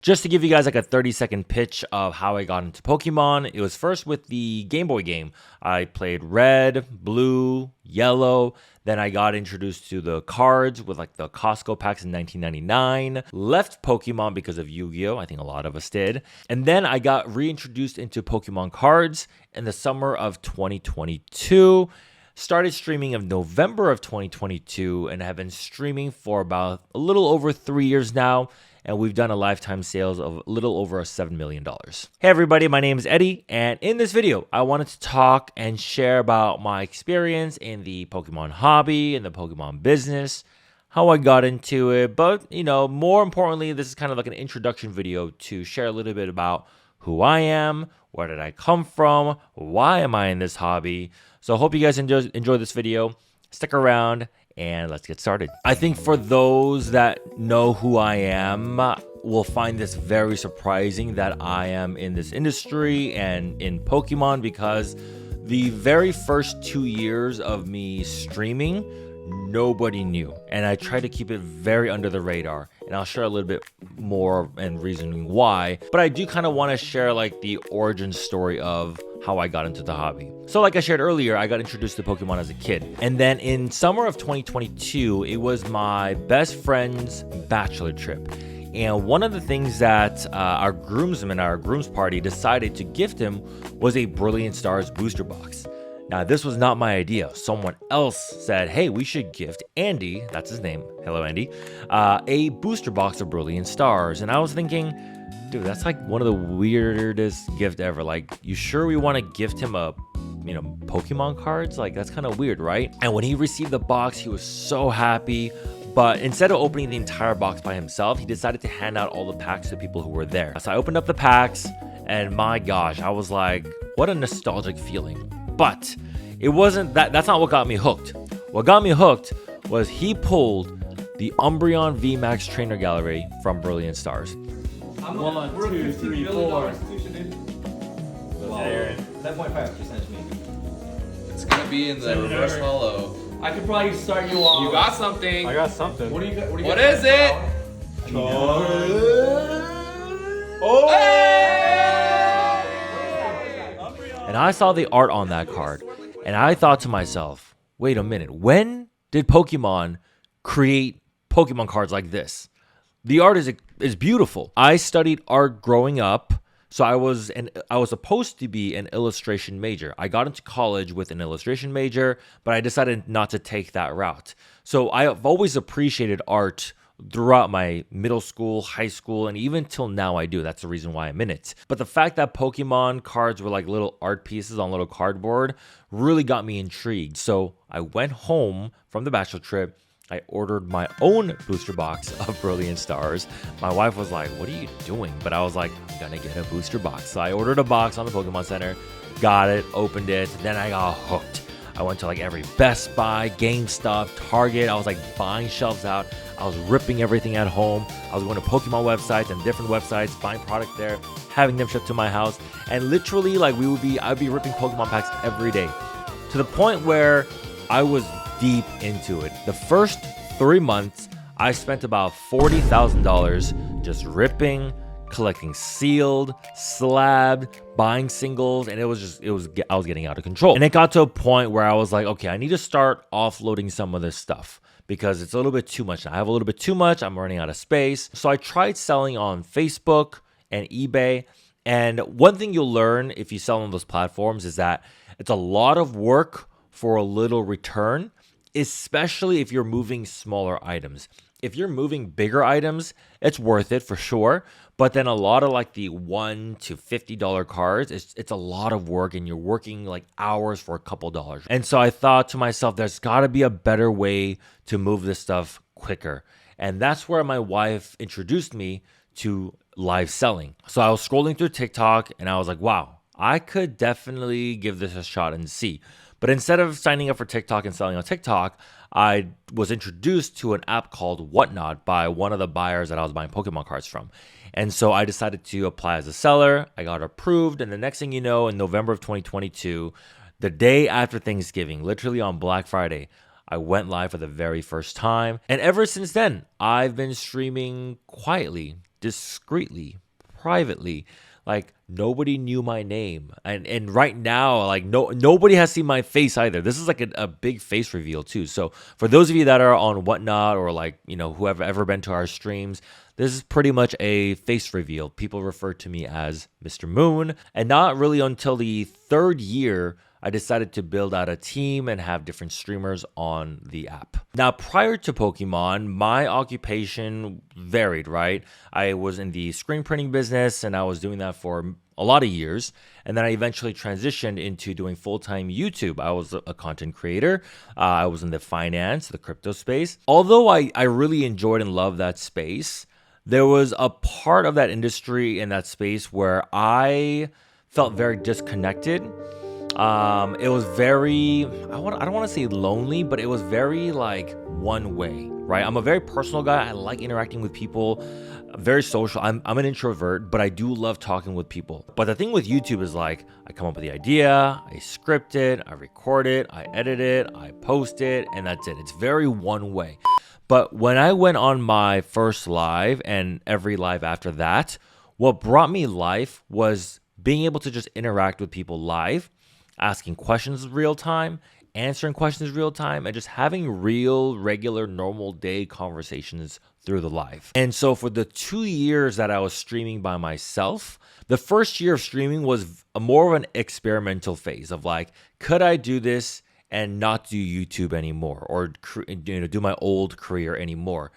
Just to give you guys like a 30-second pitch of how I got into Pokemon, it was first with the Game Boy game. I played red, blue, yellow. Then I got introduced to the cards with like the Costco packs in 1999. Left Pokemon because of Yu-Gi-Oh! I think a lot of us did. And then I got reintroduced into Pokemon cards in the summer of 2022. Started streaming in November of 2022 and have been streaming for about a little over 3 years now. And we've done a lifetime sales of a little over $7 million. Hey everybody, my name is Eddie, and in this video, I wanted to talk and share about my experience in the Pokemon hobby and the Pokemon business, how I got into it, but more importantly, this is kind of like an introduction video to share a little bit about who I am, where did I come from, why am I in this hobby. So I hope you guys enjoy this video. Stick around. And let's get started. I think for those that know who I am, will find this very surprising that I am in this industry and in Pokemon, because the very first 2 years of me streaming, nobody knew. And I try to keep it very under the radar. And I'll share a little bit more and reasoning why. But I do kind of want to share like the origin story of how I got into the hobby. So like I shared earlier, I got introduced to Pokemon as a kid. And then in summer of 2022, it was my best friend's bachelor trip. And one of the things that our groom's party decided to gift him was a Brilliant Stars booster box. Now, this was not my idea. Someone else said, hey, we should gift Andy, that's his name, hello Andy, a booster box of Brilliant Stars. And I was thinking, dude, that's like one of the weirdest gift ever. Like, you sure we want to gift him a, Pokemon cards? Like, that's kind of weird, right? And when he received the box, he was so happy. But instead of opening the entire box by himself, he decided to hand out all the packs to people who were there. So I opened up the packs, and my gosh, I was like, what a nostalgic feeling. But it wasn't that. That's not what got me hooked. What got me hooked was he pulled the Umbreon VMAX Trainer Gallery from Brilliant Stars. 1, 2, 3, 4. 7.5% me. It's gonna be in the reverse hollow. I could probably start you off. You got something. I got something. What do you got? What is it? Oh! And I saw the art on that card, and I thought to myself, wait a minute, when did Pokemon create Pokemon cards like this? The art is beautiful. I studied art growing up, so I was supposed to be an illustration major. I got into college with an illustration major, but I decided not to take that route. So I've always appreciated art throughout my middle school, high school, and even till now I do. That's the reason why I'm in it. But the fact that Pokemon cards were like little art pieces on little cardboard really got me intrigued. So I went home from the bachelor trip. I ordered my own booster box of Brilliant Stars. My wife was like, what are you doing? But I was like, I'm gonna get a booster box. So I ordered a box on the Pokemon Center, got it, opened it, then I got hooked. I went to like every Best Buy, GameStop, Target. I was like buying shelves out. I was ripping everything at home. I was going to Pokemon websites and different websites, buying product there, having them shipped to my house. And literally like I'd be ripping Pokemon packs every day, to the point where I was deep into it. The first 3 months, I spent about $40,000 just ripping, collecting sealed, slabbed, buying singles, and I was getting out of control. And it got to a point where I was like, okay, I need to start offloading some of this stuff because it's a little bit too much. I have a little bit too much. I'm running out of space. So I tried selling on Facebook and eBay. And one thing you'll learn if you sell on those platforms is that it's a lot of work for a little return, especially if you're moving smaller items. If you're moving bigger items, it's worth it for sure. But then a lot of like the $1 to $50 cards, it's a lot of work, and you're working like hours for a couple dollars. And so I thought to myself, there's got to be a better way to move this stuff quicker. And that's where my wife introduced me to live selling. So I was scrolling through TikTok and I was like, wow, I could definitely give this a shot and see. But instead of signing up for TikTok and selling on TikTok, I was introduced to an app called Whatnot by one of the buyers that I was buying Pokemon cards from. And so I decided to apply as a seller. I got approved. And the next thing you know, in November of 2022, the day after Thanksgiving, literally on Black Friday, I went live for the very first time. And ever since then, I've been streaming quietly, discreetly, privately. Like nobody knew my name, and right now, like nobody has seen my face either. This is like a big face reveal too. So for those of you that are on Whatnot or like whoever ever been to our streams, this is pretty much a face reveal. People refer to me as Mr. Moon, and not really until the third year I decided to build out a team and have different streamers on the app. Now, prior to Pokemon, my occupation varied, right? I was in the screen printing business and I was doing that for a lot of years. And then I eventually transitioned into doing full-time YouTube. I was a content creator. I was in the finance, the crypto space. Although I really enjoyed and loved that space, there was a part of that industry in that space where I felt very disconnected. It was very, I don't want to say lonely, but it was very like one way, right? I'm a very personal guy. I like interacting with people, very social. I'm an introvert, but I do love talking with people. But the thing with YouTube is like, I come up with the idea, I script it, I record it, I edit it, I post it, and that's it. It's very one way. But when I went on my first live and every live after that, what brought me life was being able to just interact with people live, asking questions real time, answering questions real time, and just having real, regular, normal day conversations through the live. And so for the 2 years that I was streaming by myself, the first year of streaming was more of an experimental phase of like, could I do this and not do YouTube anymore or do my old career anymore?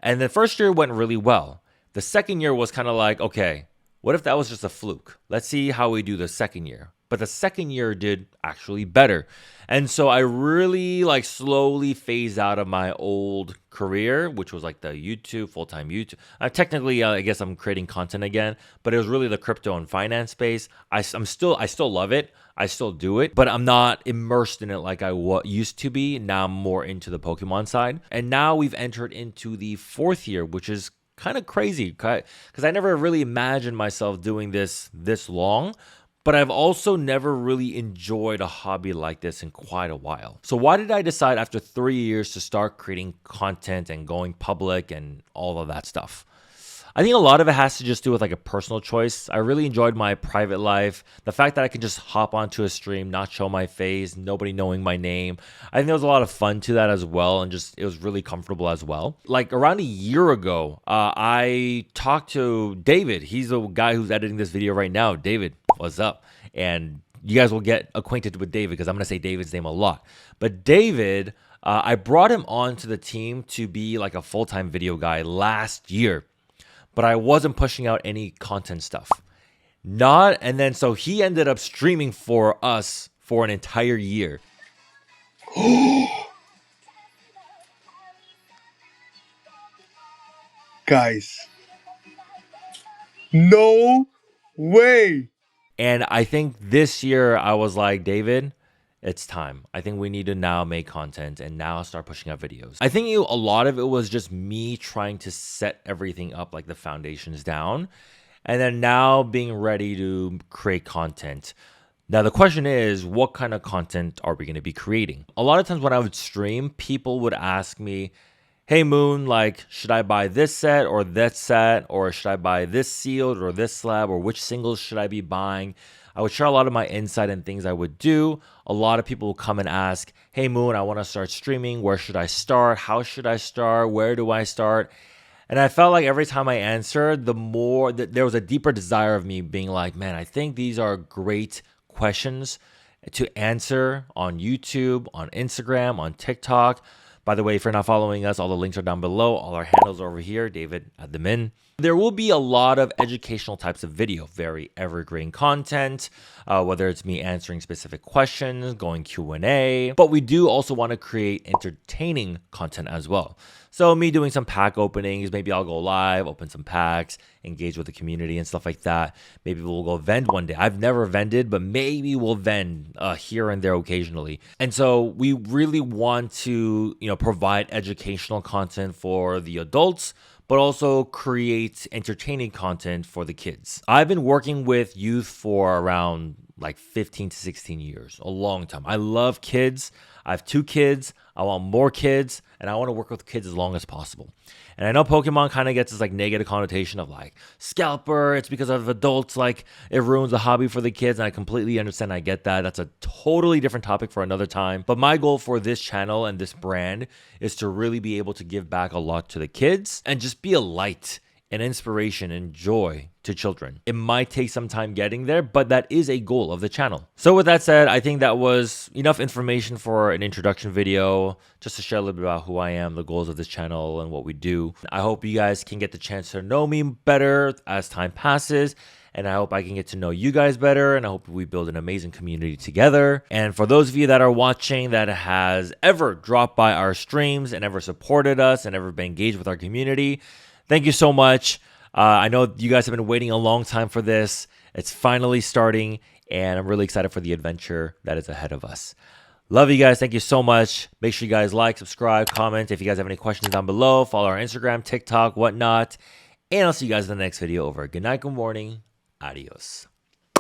And the first year went really well. The second year was kind of like, okay, what if that was just a fluke? Let's see how we do the second year. But the second year did actually better. And so I really like slowly phased out of my old career, which was like the YouTube, full-time YouTube. Technically, I guess I'm creating content again, but it was really the crypto and finance space. I still love it. I still do it, but I'm not immersed in it like I used to be. Now I'm more into the Pokemon side. And now we've entered into the fourth year, which is kind of crazy because I never really imagined myself doing this long. But I've also never really enjoyed a hobby like this in quite a while. So why did I decide after 3 years to start creating content and going public and all of that stuff? I think a lot of it has to just do with like a personal choice. I really enjoyed my private life. The fact that I could just hop onto a stream, not show my face, nobody knowing my name. I think there was a lot of fun to that as well. And just, it was really comfortable as well. Like around a year ago, I talked to David. He's the guy who's editing this video right now. David, what's up? And you guys will get acquainted with David because I'm going to say David's name a lot. But David, I brought him onto the team to be like a full-time video guy last year. But I wasn't pushing out any content stuff. And then so he ended up streaming for us for an entire year. Guys. No way. And I think this year I was like, David, it's time. I think we need to now make content and now start pushing out videos. I think a lot of it was just me trying to set everything up, like the foundations down, and then now being ready to create content. Now, the question is, what kind of content are we going to be creating? A lot of times when I would stream, people would ask me, hey, Moon, like, should I buy this set or that set? Or should I buy this sealed or this slab? Or which singles should I be buying? I would share a lot of my insight and things I would do. A lot of people will come and ask, hey, Moon, I want to start streaming. Where should I start? How should I start? Where do I start? And I felt like every time I answered, the more that there was a deeper desire of me being like, man, I think these are great questions to answer on YouTube, on Instagram, on TikTok. By the way, if you're not following us, all the links are down below. All our handles are over here. David, add them in. There will be a lot of educational types of video, very evergreen content, whether it's me answering specific questions, going Q&A. But we do also want to create entertaining content as well. So me doing some pack openings, maybe I'll go live, open some packs, engage with the community and stuff like that. Maybe we'll go vend one day. I've never vended, but maybe we'll vend here and there occasionally. And so we really want to, provide educational content for the adults, but also create entertaining content for the kids. I've been working with youth for around like 15 to 16 years, a long time. I love kids. I have 2 kids. I want more kids, and I want to work with kids as long as possible. And I know Pokemon kind of gets this like negative connotation of like scalper. It's because of adults, like it ruins the hobby for the kids. And I completely understand. I get that. That's a totally different topic for another time. But my goal for this channel and this brand is to really be able to give back a lot to the kids and just be a light and inspiration and joy to children. It might take some time getting there, but that is a goal of the channel. So with that said, I think that was enough information for an introduction video, just to share a little bit about who I am, the goals of this channel, and what we do. I hope you guys can get the chance to know me better as time passes. And I hope I can get to know you guys better. And I hope we build an amazing community together. And for those of you that are watching that has ever dropped by our streams and ever supported us and ever been engaged with our community, thank you so much. I know you guys have been waiting a long time for this. It's finally starting, and I'm really excited for the adventure that is ahead of us. Love you guys. Thank you so much. Make sure you guys like, subscribe, comment. If you guys have any questions down below, follow our Instagram, TikTok, whatnot. And I'll see you guys in the next video. Over. Good night, good morning. Adios.